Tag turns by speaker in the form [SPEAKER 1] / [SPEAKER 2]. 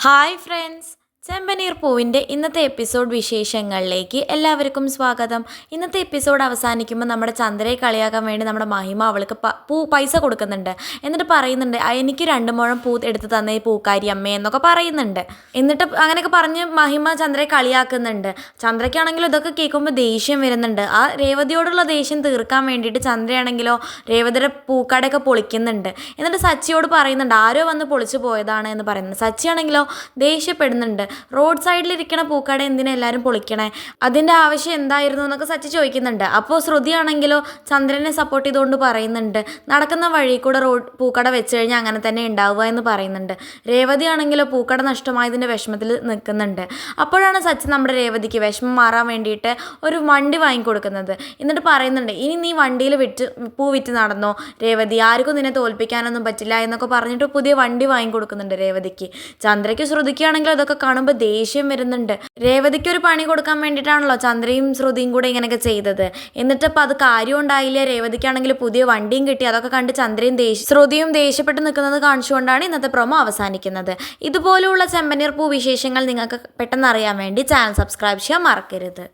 [SPEAKER 1] Hi friends, ചെമ്പനീർ പൂവിൻ്റെ ഇന്നത്തെ episode വിശേഷങ്ങളിലേക്ക് എല്ലാവർക്കും സ്വാഗതം. ഇന്നത്തെ എപ്പിസോഡ് അവസാനിക്കുമ്പോൾ നമ്മുടെ ചന്ദ്രയെ കളിയാക്കാൻ വേണ്ടി നമ്മുടെ മഹിമ അവൾക്ക് പൈസ കൊടുക്കുന്നുണ്ട്. എന്നിട്ട് പറയുന്നുണ്ട്, എനിക്ക് 2 മുഴം പൂ എടുത്ത് തന്ന ഈ പൂക്കാരി അമ്മേ എന്നൊക്കെ പറയുന്നുണ്ട്. എന്നിട്ട് അങ്ങനെയൊക്കെ പറഞ്ഞ് മഹിമ ചന്ദ്രയെ കളിയാക്കുന്നുണ്ട്. ചന്ദ്രയ്ക്കാണെങ്കിലും ഇതൊക്കെ കേൾക്കുമ്പോൾ ദേഷ്യം വരുന്നുണ്ട്. ആ രേവതിയോടുള്ള ദേഷ്യം തീർക്കാൻ വേണ്ടിയിട്ട് ചന്ദ്രയാണെങ്കിലോ രേവതിയുടെ പൂക്കടയൊക്കെ പൊളിക്കുന്നുണ്ട്. എന്നിട്ട് സച്ചിയോട് പറയുന്നുണ്ട്, ആരോ വന്ന് പൊളിച്ചു പോയതാണ് എന്ന് പറയുന്നത്. സച്ചിയാണെങ്കിലോ ദേഷ്യപ്പെടുന്നുണ്ട്. റോഡ് സൈഡിലിരിക്കണ പൂക്കട എന്തിനാ എല്ലാവരും പൊളിക്കണേ, അതിൻ്റെ ആവശ്യം എന്തായിരുന്നു എന്നൊക്കെ സച്ചി ചോദിക്കുന്നുണ്ട്. അപ്പോൾ ശ്രുതിയാണെങ്കിലോ ചന്ദ്രനെ സപ്പോർട്ട് ചെയ്തുകൊണ്ട് പറയുന്നുണ്ട്, നടക്കുന്ന വഴി കൂടെ പൂക്കട വെച്ച് കഴിഞ്ഞാൽ അങ്ങനെ തന്നെ ഉണ്ടാവുക എന്ന് പറയുന്നുണ്ട്. രേവതി ആണെങ്കിലോ പൂക്കട നഷ്ടമായതിൻ്റെ വിഷമത്തിൽ നിൽക്കുന്നുണ്ട്. അപ്പോഴാണ് സച്ചി നമ്മുടെ രേവതിക്ക് വിഷമം മാറാൻ വേണ്ടിയിട്ട് ഒരു വണ്ടി വാങ്ങിക്കൊടുക്കുന്നത്. എന്നിട്ട് പറയുന്നുണ്ട്, ഇനി നീ വണ്ടിയിൽ പൂ വിറ്റ് നടന്നോ രേവതി, ആർക്കും നിന്നെ തോൽപ്പിക്കാനൊന്നും പറ്റില്ല എന്നൊക്കെ പറഞ്ഞിട്ട് പുതിയ വണ്ടി വാങ്ങിക്കൊടുക്കുന്നുണ്ട് രേവതിക്ക്. ചന്ദ്രയ്ക്ക് ശ്രുതിക്കാണെങ്കിലും അതൊക്കെ കാണുമ്പോൾ ദേഷ്യം വരുന്നുണ്ട്. രേവതിക്ക് ഒരു പണി കൊടുക്കാൻ വേണ്ടിയിട്ടാണല്ലോ ചന്ദ്രയും ശ്രുതിയും കൂടെ ഇങ്ങനെയൊക്കെ ചെയ്തത്. എന്നിട്ട് ഇപ്പം അത് കാര്യം ഉണ്ടായില്ല. രേവതിക്കാണെങ്കിൽ പുതിയ വണ്ടിയും കിട്ടി. അതൊക്കെ കണ്ട് ചന്ദ്രയും ശ്രുതിയും ദേഷ്യപ്പെട്ട് നിൽക്കുന്നത് കാണിച്ചുകൊണ്ടാണ് ഇന്നത്തെ പ്രൊമോ അവസാനിക്കുന്നത്. ഇതുപോലെയുള്ള ചെമ്പനീർ പൂ വിശേഷങ്ങൾ നിങ്ങൾക്ക് പെട്ടെന്ന് അറിയാൻ വേണ്ടി ചാനൽ സബ്സ്ക്രൈബ് ചെയ്യാൻ മറക്കരുത്.